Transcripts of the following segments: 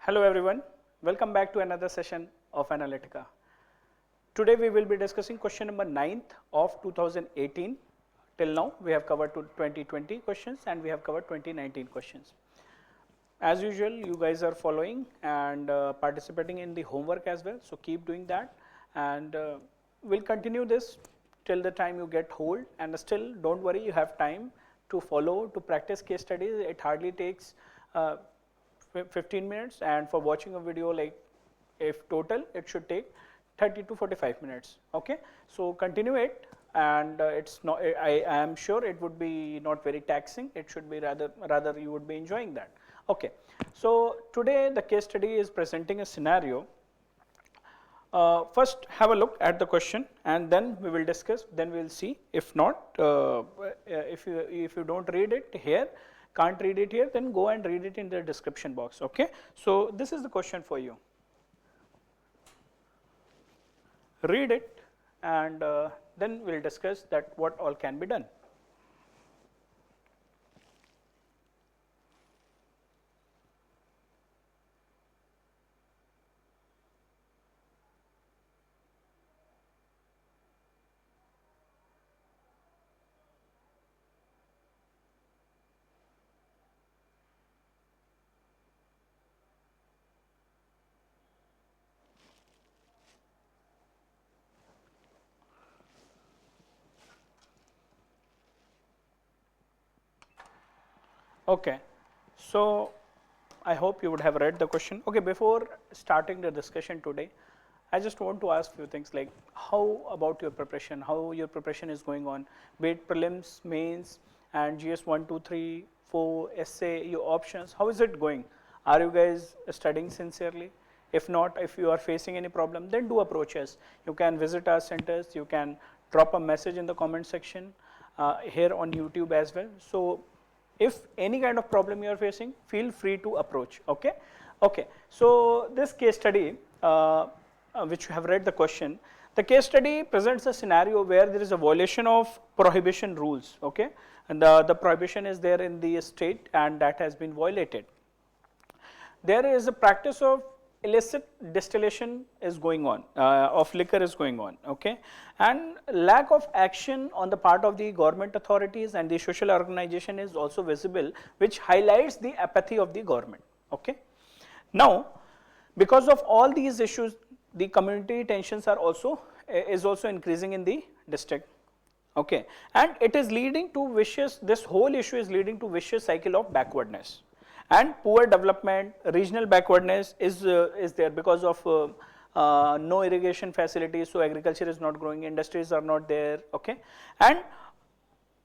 Hello everyone, welcome back to another session of Analytica. Today we will be discussing question number 9th of 2018. Till now we have covered 2020 questions and we have covered 2019 questions. As usual, you guys are following and participating in the homework as well, so keep doing that, and we'll continue this till the time you get hold, and still don't worry, you have time to follow, to practice case studies. It hardly takes 15 minutes, and for watching a video, like if total, it should take 30 to 45 minutes. Okay, so continue it, and it's not, I am sure it would be not very taxing. It should be rather you would be enjoying that. Okay, so today the case study is presenting a scenario. First have a look at the question and then we will discuss, then we will see. If not, if you don't read it here, can't read it here, then go and read it in the description box. Okay, so this is the question for you. Read it and then we will discuss that what all can be done. Okay, so I hope you would have read the question. Okay, before starting the discussion today, I just want to ask few things like how about your preparation, how your preparation is going on, be it prelims, mains and GS 1, 2, 3, 4, essay, your options, how is it going? Are you guys studying sincerely? If not, if you are facing any problem, then do approach us. You can visit our centers, you can drop a message in the comment section here on YouTube as well. So if any kind of problem you are facing, feel free to approach. Okay, okay. So this case study, which you have read the question, the case study presents a scenario where there is a violation of prohibition rules. Okay, and the prohibition is there in the state and that has been violated. There is a practice of illicit distillation is going on, of liquor is going on, okay, and lack of action on the part of the government authorities and the social organization is also visible, which highlights the apathy of the government. Okay, now because of all these issues, the community tensions are also increasing in the district. Okay, and it is leading to vicious, this whole issue is leading to vicious cycle of backwardness and poor development. Regional backwardness is there because of no irrigation facilities, so agriculture is not growing, industries are not there. Okay, and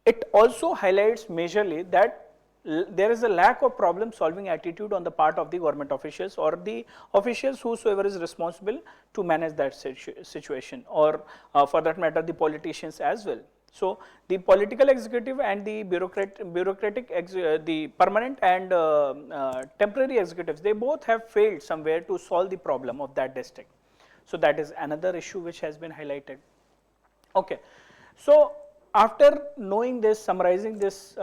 it also highlights majorly that there is a lack of problem solving attitude on the part of the government officials or the officials whosoever is responsible to manage that situation, or for that matter the politicians as well. So the political executive and the bureaucratic the permanent and temporary executives, they both have failed somewhere to solve the problem of that district. So that is another issue which has been highlighted. Okay, so after knowing this, summarizing this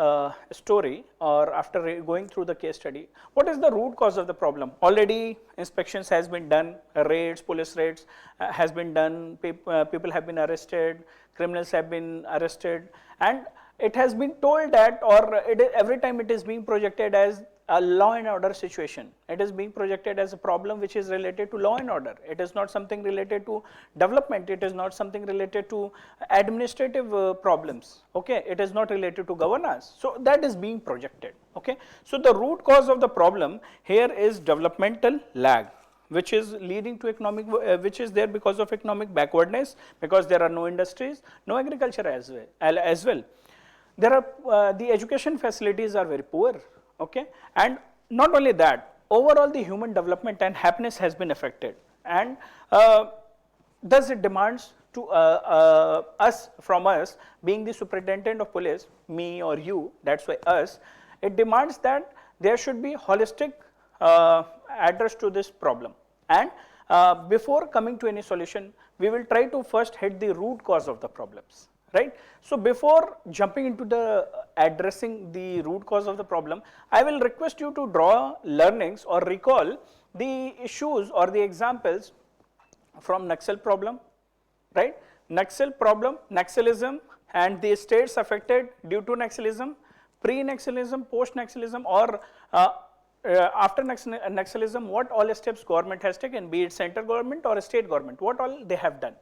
story, or after going through the case study, what is the root cause of the problem? Already inspections has been done, raids, police raids has been done, people have been arrested, criminals have been arrested, and it has been told that, or every time it is being projected as a law and order situation. It is being projected as a problem which is related to law and order. It is not something related to development. It is not something related to administrative problems. Okay, it is not related to governance. So that is being projected. Okay, so the root cause of the problem here is developmental lag, which is leading to economic, which is there because of economic backwardness, because there are no industries, no agriculture as well. There are the education facilities are very poor. Okay, and not only that, overall the human development and happiness has been affected, and thus it demands to from us being the superintendent of police, me or you, that's why us, it demands that there should be holistic address to this problem, and before coming to any solution, we will try to first hit the root cause of the problems. Right. So before jumping into the addressing the root cause of the problem, I will request you to draw learnings or recall the issues or the examples from Naxal problem, right? Naxal problem, Naxalism and the states affected due to Naxalism, pre-Naxalism, post-Naxalism, or after Naxalism, what all steps government has taken, be it center government or state government, what all they have done.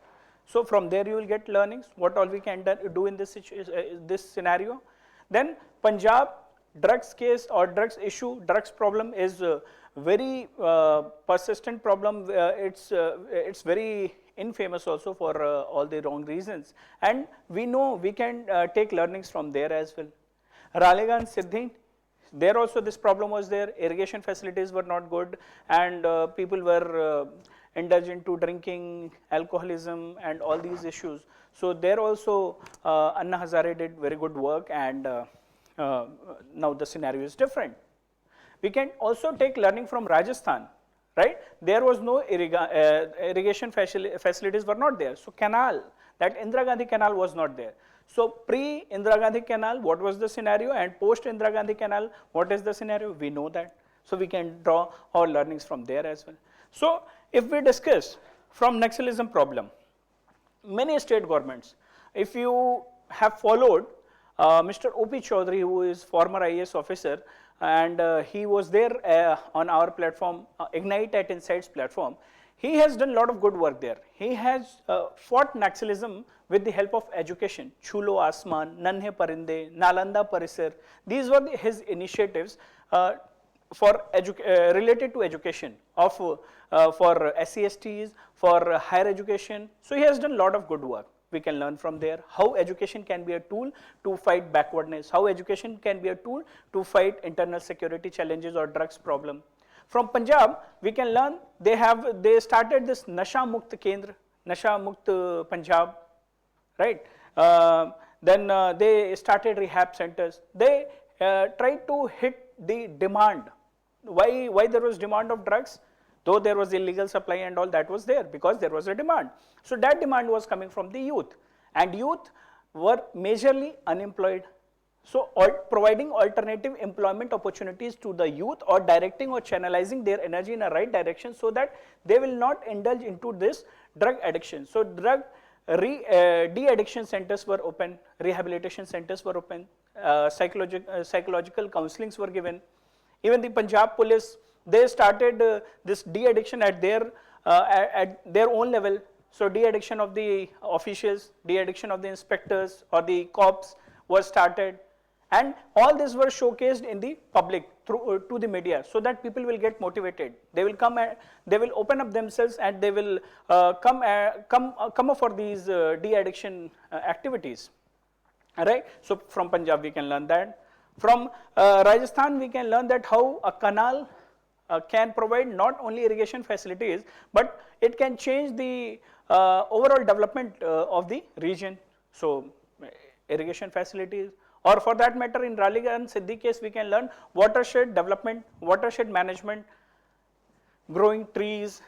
So from there you will get learnings, what all we can do in this scenario. Then Punjab drugs case or drugs issue, drugs problem is very persistent problem. It's very infamous also for all the wrong reasons, and we know we can take learnings from there as well. Ralegan, Siddhi, there also this problem was there, irrigation facilities were not good, and people were indulged into drinking, alcoholism and all these issues. So there also Anna Hazare did very good work, and now the scenario is different. We can also take learning from Rajasthan, right? There was no irrigation facilities were not there. So canal, that Indira Gandhi canal was not there. So pre Indira Gandhi canal, what was the scenario, and post Indira Gandhi canal, what is the scenario? We know that. So we can draw our learnings from there as well. So if we discuss from Naxalism problem, many state governments, if you have followed Mr. O.P. Chaudhary, who is former IAS officer, and he was there on our platform, Ignite at Insights platform. He has done a lot of good work there. He has fought Naxalism with the help of education. Chulo Asman, Nanhe Parinde, Nalanda Parisar. These were his initiatives for related to education of for SCSTs, for higher education. So he has done a lot of good work. We can learn from there how education can be a tool to fight backwardness, how education can be a tool to fight internal security challenges or drugs problem. From Punjab, we can learn, they started this Nasha Mukt Kendra, Nasha Mukt Punjab, right? Then they started rehab centers. They tried to hit the demand. Why there was demand of drugs? Though there was illegal supply and all, that was there because there was a demand. So that demand was coming from the youth, and youth were majorly unemployed. So providing alternative employment opportunities to the youth, or directing or channelizing their energy in a right direction so that they will not indulge into this drug addiction. So drug de-addiction centers were open, rehabilitation centers were open, psychological counselings were given. Even the Punjab police, they started this de-addiction at their own level. So de-addiction of the officials, de-addiction of the inspectors or the cops was started, and all this were showcased in the public through to the media, so that people will get motivated. They will come and they will open up themselves, and they will come up for these de-addiction activities. All right. So from Punjab we can learn that. From Rajasthan we can learn that how a canal can provide not only irrigation facilities, but it can change the overall development of the region. So irrigation facilities, or for that matter in Ralegan Siddhi case, we can learn watershed development, watershed management, growing trees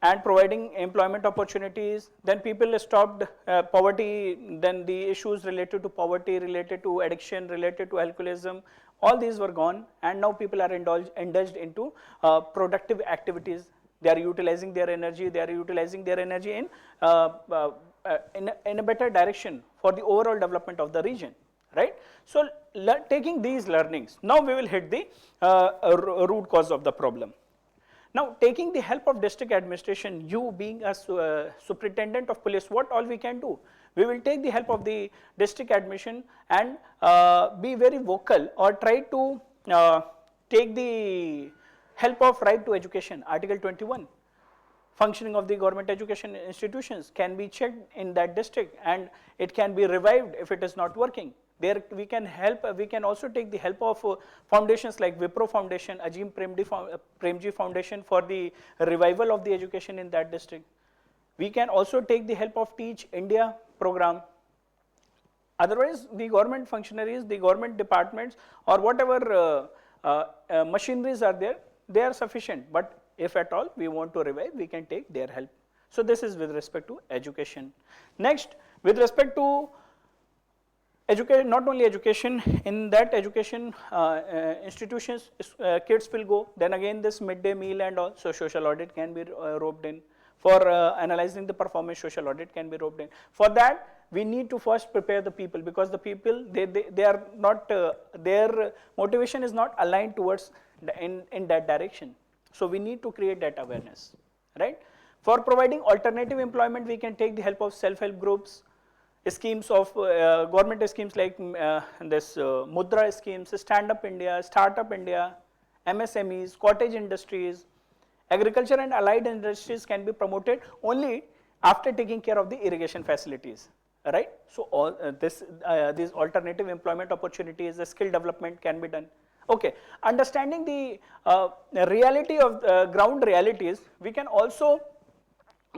and providing employment opportunities. Then people stopped poverty, then the issues related to poverty, related to addiction, related to alcoholism, all these were gone, and now people are indulged into productive activities. They are utilizing their energy, in a better direction for the overall development of the region, right? So taking these learnings, now we will hit the root cause of the problem. Now taking the help of district administration, you being a superintendent of police, what all we can do? We will take the help of the district admission and be very vocal, or try to take the help of right to education, Article 21. Functioning of the government education institutions can be checked in that district, and it can be revived if it is not working. There we can help, we can also take the help of foundations like Wipro Foundation, Ajim Premji Foundation for the revival of the education in that district. We can also take the help of Teach India program. Otherwise, the government functionaries, the government departments, or whatever machineries are there, they are sufficient. But if at all we want to revive, we can take their help. So this is with respect to education. Next, with respect to Education, not only education, in that education institutions, kids will go, then again this midday meal and all, so social audit can be roped in. For analyzing the performance, social audit can be roped in. For that, we need to first prepare the people, because the people, they are not, their motivation is not aligned towards in that direction. So we need to create that awareness, right? For providing alternative employment, we can take the help of self-help groups, schemes of government schemes like this Mudra schemes, Stand Up India, Startup India, MSMEs, cottage industries, agriculture and allied industries can be promoted only after taking care of the irrigation facilities, right? So all these alternative employment opportunities, the skill development can be done. Okay, understanding the reality of ground realities, we can also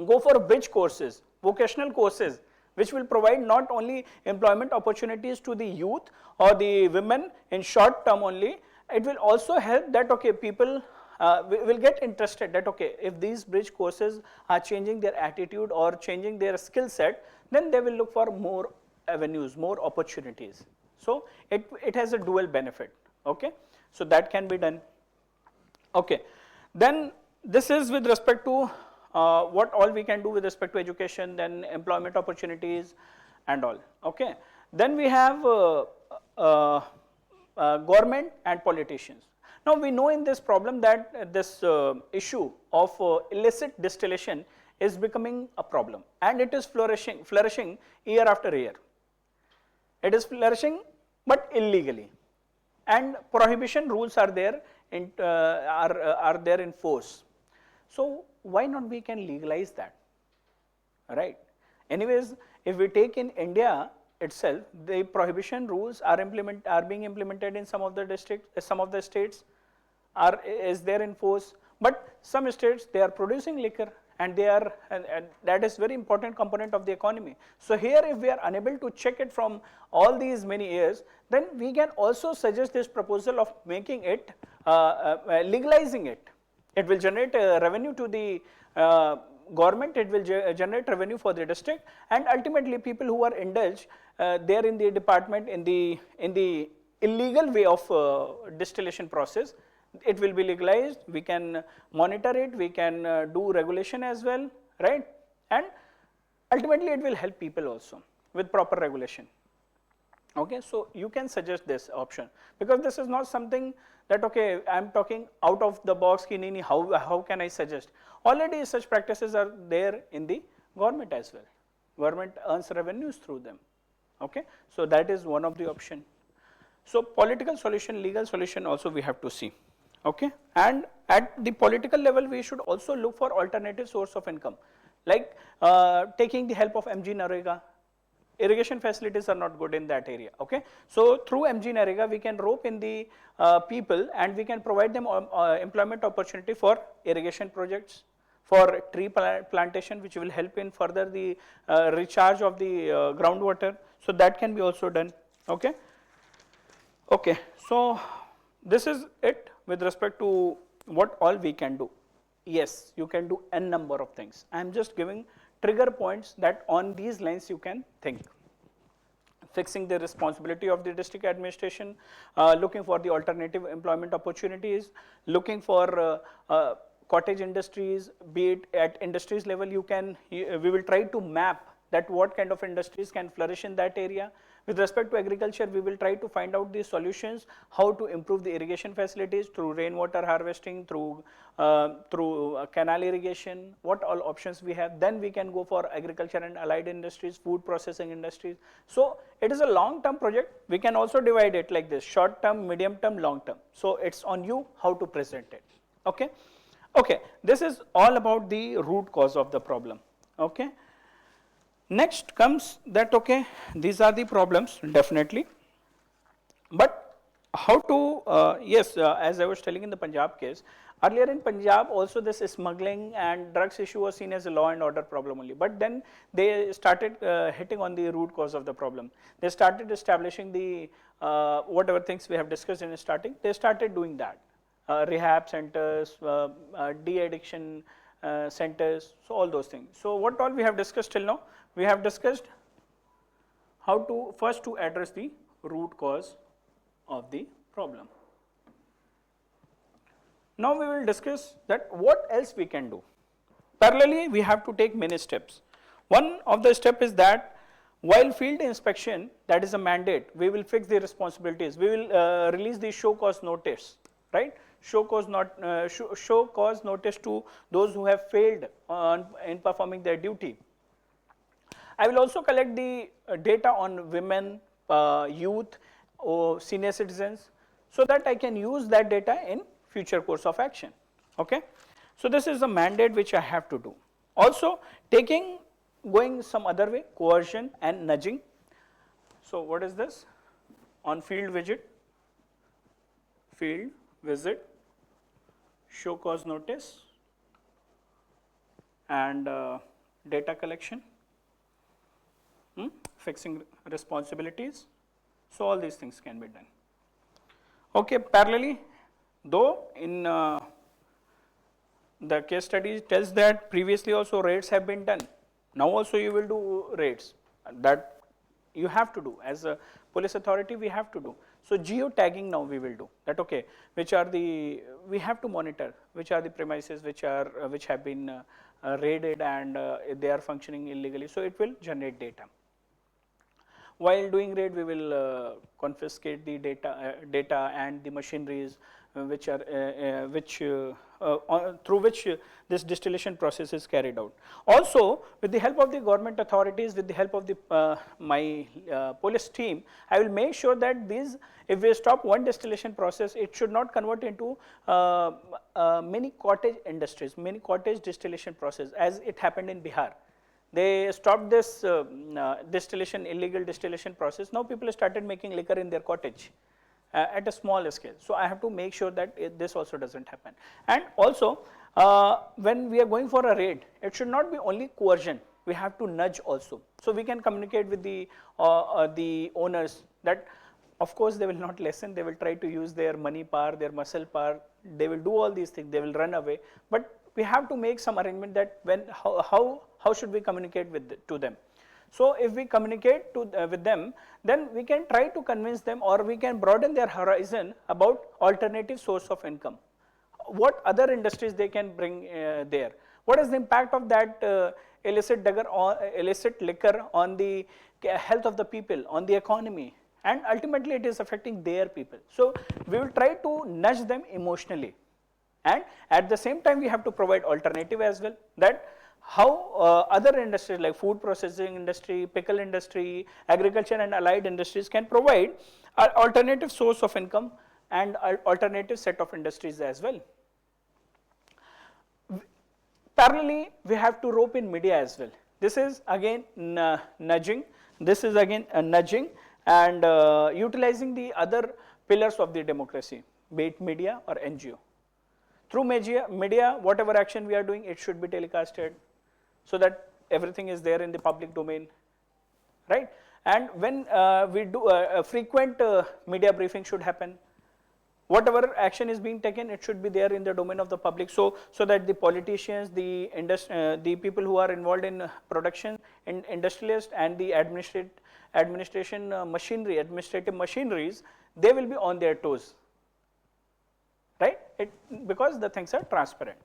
go for bridge courses, vocational courses, which will provide not only employment opportunities to the youth or the women in short term only, it will also help that, okay, people will get interested that, okay, if these bridge courses are changing their attitude or changing their skill set, then they will look for more avenues, more opportunities. So it has a dual benefit, okay. So that can be done, okay. Then this is with respect to what all we can do with respect to education, then employment opportunities and all, okay. Then we have government and politicians. Now we know in this problem that this issue of illicit distillation is becoming a problem, and it is flourishing year after year. It is flourishing but illegally, and prohibition rules are there in force. So why not we can legalize that, right? Anyways, if we take in India itself, the prohibition rules are being implemented in some of the districts, some of the states is there in force, but some states, they are producing liquor, and they are, and that is very important component of the economy. So here, if we are unable to check it from all these many years, then we can also suggest this proposal of making it, legalizing it. It will generate revenue to the government, it will generate revenue for the district, and ultimately people who are indulged there in the department in the illegal way of distillation process, it will be legalized, we can monitor it, we can do regulation as well, right? And ultimately it will help people also with proper regulation. Okay, so you can suggest this option, because this is not something that, okay, I am talking out of the box, how can I suggest? Already such practices are there in the government as well. Government earns revenues through them. Okay, so that is one of the option. So political solution, legal solution also we have to see. Okay, and at the political level, we should also look for alternative source of income, like taking the help of MG Narega. Irrigation facilities are not good in that area, okay. So through MG Narega, we can rope in the people, and we can provide them employment opportunity for irrigation projects, for tree plantation, which will help in further the recharge of the groundwater. So that can be also done, okay. Okay, so this is it with respect to what all we can do. Yes, you can do n number of things. I am just giving trigger points that on these lines you can think. Fixing the responsibility of the district administration, looking for the alternative employment opportunities, looking for cottage industries, be it at industries level, we will try to map that what kind of industries can flourish in that area. With respect to agriculture, we will try to find out the solutions, how to improve the irrigation facilities through rainwater harvesting, through canal irrigation, what all options we have. Then we can go for agriculture and allied industries, food processing industries. So it is a long-term project. We can also divide it like this: short-term, medium-term, long-term. So it's on you how to present it. Okay. Okay. This is all about the root cause of the problem. Okay. Next comes that, okay, these are the problems definitely, but how to, yes, as I was telling in the Punjab case, earlier in Punjab also this smuggling and drugs issue was seen as a law and order problem only, but then they started hitting on the root cause of the problem. They started establishing the, whatever things we have discussed in starting, they started doing that, rehab centers, de-addiction centers, so all those things. So what all we have discussed till now? We have discussed how to first to address the root cause of the problem. Now we will discuss that what else we can do. Parallelly, we have to take many steps. One of the step is that while field inspection, that is a mandate, we will fix the responsibilities. We will release the show cause notice, right? Show cause notice to those who have failed in performing their duty. I will also collect the data on women, youth, or senior citizens, so that I can use that data in future course of action. Okay, so this is a mandate which I have to do. Also, going some other way, coercion and nudging. So what is this? On field visit, show cause notice, and data collection, fixing responsibilities. So all these things can be done. Okay, parallelly, though in the case study tells that previously also raids have been done. Now also you will do raids. That you have to do as a police authority. We have to do. So geotagging now we will do that. Okay, we have to monitor which are the premises which have been raided and they are functioning illegally. So it will generate data. While doing raid, we will confiscate the data and the machineries through which this distillation process is carried out. Also, with the help of the government authorities, with the help of my police team, I will make sure that if we stop one distillation process, it should not convert into many cottage industries, many cottage distillation process, as it happened in Bihar. They stopped this illegal distillation process. Now people started making liquor in their cottage at a small scale. So I have to make sure that this also doesn't happen. And also, when we are going for a raid, it should not be only coercion. We have to nudge also. So we can communicate with the owners that, of course, they will not listen. They will try to use their money power, their muscle power. They will do all these things. They will run away. But we have to make some arrangement that how should we communicate to them. So if we communicate with them, then we can try to convince them, or we can broaden their horizon about alternative source of income. What other industries they can bring there? What is the impact of that illicit liquor on the health of the people, on the economy, and ultimately it is affecting their people. So we will try to nudge them emotionally, and at the same time we have to provide alternative as well, that how other industries like food processing industry, pickle industry, agriculture and allied industries can provide an alternative source of income and alternative set of industries as well. Parallelly, we have to rope in media as well. This is again nudging. This is again nudging and utilizing the other pillars of the democracy, be it media or NGO. Through media, whatever action we are doing, it should be telecasted so that everything is there in the public domain, right? And when we do a frequent media briefing should happen. Whatever action is being taken, it should be there in the domain of the public, so that the politicians, the people who are involved in production, industrialists, and the administrative machineries, they will be on their toes, right? Because the things are transparent.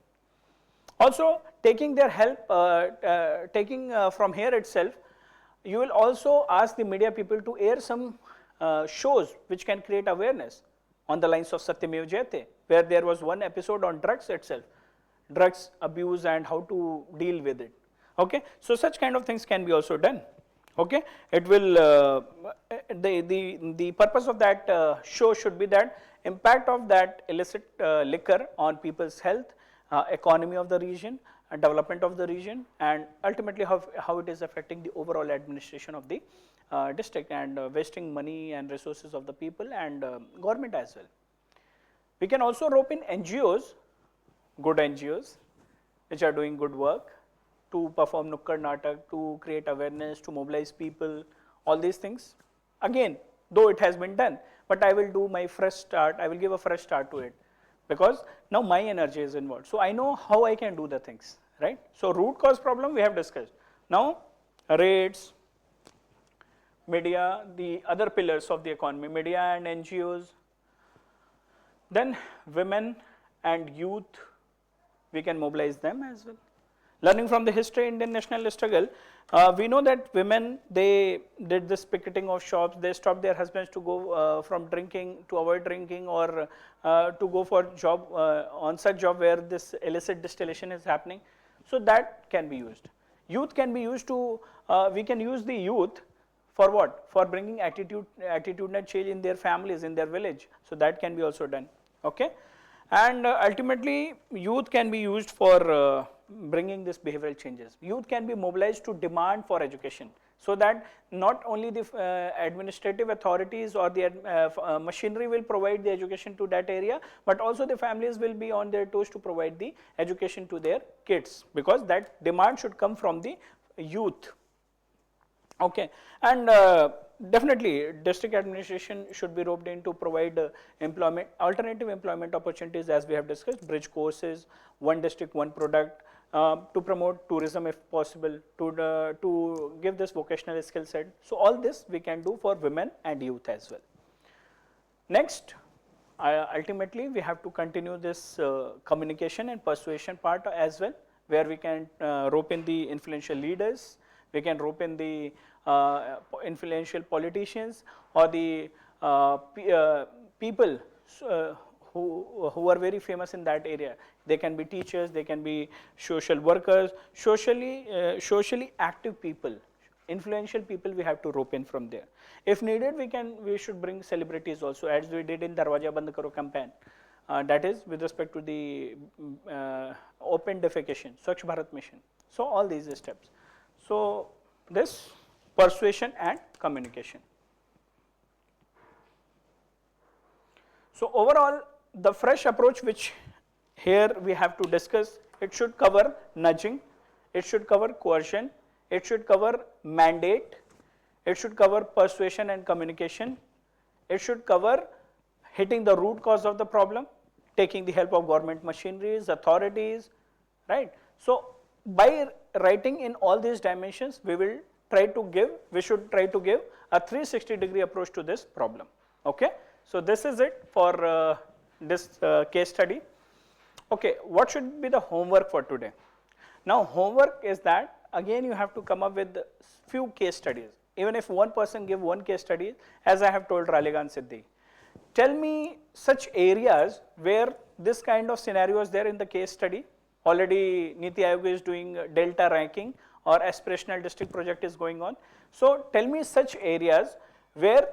Also, taking their help, from here itself, you will also ask the media people to air some shows which can create awareness on the lines of Satyamev Jayate, where there was one episode on drugs itself, drugs abuse and how to deal with it. Okay, so such kind of things can be also done. Okay, it will the purpose of that show should be that impact of that illicit liquor on people's health, economy of the region, development of the region, and ultimately how it is affecting the overall administration of the district and wasting money and resources of the people and government as well. We can also rope in NGOs, good NGOs, which are doing good work to perform Nukkad Natak, to create awareness, to mobilize people, all these things. Again, though it has been done, but I will do my fresh start, I will give a fresh start to it, because now my energy is involved. So I know how I can do the things, right? So root cause problem we have discussed. Now raids, media, the other pillars of the economy, media and NGOs. Then women and youth, we can mobilize them as well. Learning from the history Indian national struggle, we know that women, they did this picketing of shops, they stopped their husbands to go from drinking, to avoid drinking, or to go for job, on such job where this illicit distillation is happening. So that can be used. Youth can be used to, we can use the youth for what? For bringing attitudinal change in their families, in their village. So that can be also done, okay? And ultimately, youth can be used for bringing this behavioral changes. Youth can be mobilized to demand for education, so that not only the administrative authorities or the machinery will provide the education to that area, but also the families will be on their toes to provide the education to their kids, because that demand should come from the youth. Okay, and definitely district administration should be roped in to provide employment, alternative employment opportunities, as we have discussed, bridge courses, one district, one product, to promote tourism if possible, to give this vocational skill set. So all this we can do for women and youth as well. Next, ultimately we have to continue this communication and persuasion part as well, where we can rope in the influential leaders, we can rope in the influential politicians, or the people who are very famous in that area. They can be teachers, they can be social workers, socially active people, influential people we have to rope in from there. If needed, we should bring celebrities also, as we did in Darwaja Band Karo campaign. That is with respect to the open defecation, Swachh Bharat mission. So all these steps. So this persuasion and communication. So overall, the fresh approach which here we have to discuss, it should cover nudging, it should cover coercion, it should cover mandate, it should cover persuasion and communication, it should cover hitting the root cause of the problem, taking the help of government machineries, authorities, right? So by writing in all these dimensions, we should try to give a 360-degree approach to this problem, okay? So this is it for this case study. Okay, what should be the homework for today? Now homework is that, again you have to come up with few case studies. Even if one person give one case study, as I have told Raleighan Siddhi, tell me such areas where this kind of scenario is there in the case study. Already Niti Aayog is doing delta ranking, or aspirational district project is going on. So tell me such areas where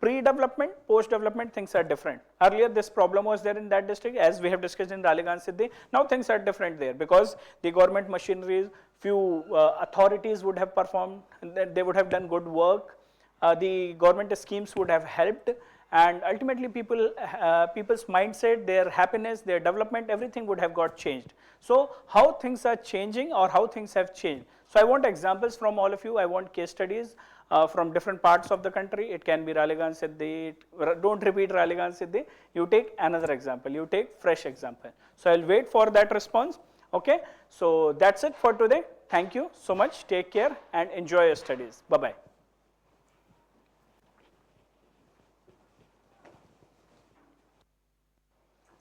pre-development, post-development things are different. Earlier this problem was there in that district, as we have discussed in Raleighan Siddhi. Now things are different there, because the government machineries, few authorities would have performed, they would have done good work, the government schemes would have helped, and ultimately people's mindset, their happiness, their development, everything would have got changed. So how things are changing, or how things have changed. So I want examples from all of you, I want case studies from different parts of the country. It can be Raleighan Siddhi, don't repeat Raleighan Siddhi, you take another example, you take fresh example. So I'll wait for that response, okay? So that's it for today. Thank you so much, take care and enjoy your studies. Bye-bye.